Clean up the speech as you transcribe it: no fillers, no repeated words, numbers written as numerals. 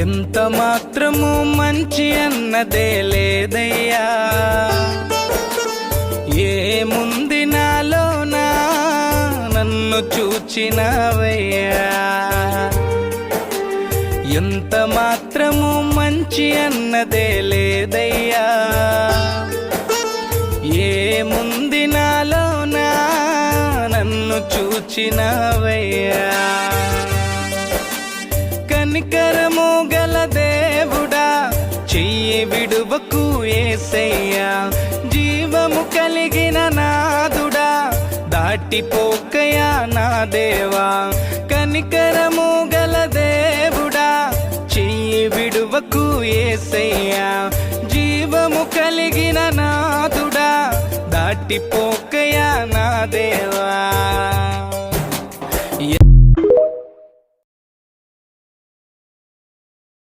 ఎంత మాత్రము మంచి అన్నదే లేదయ్యా, ఏముంది నాలోనా నన్ను చూచినవయ్యా. ఎంత మాత్రము మంచి అన్నదే లేదయ్యా, ఏముంది నాలోనా నన్ను చూచినవయ్యా. కనికరము గల దేవుడా, చెయ్యి విడువకు యేసయ్యా. జీవము కలిగిన నాదుడా, దాటిపోకయా నా దేవా. కనికరము గల దేవుడా, చెయ్యి విడువకు యేసయ్యా. జీవము కలిగిన నాదుడా, దాటిపోకయా నా దేవా.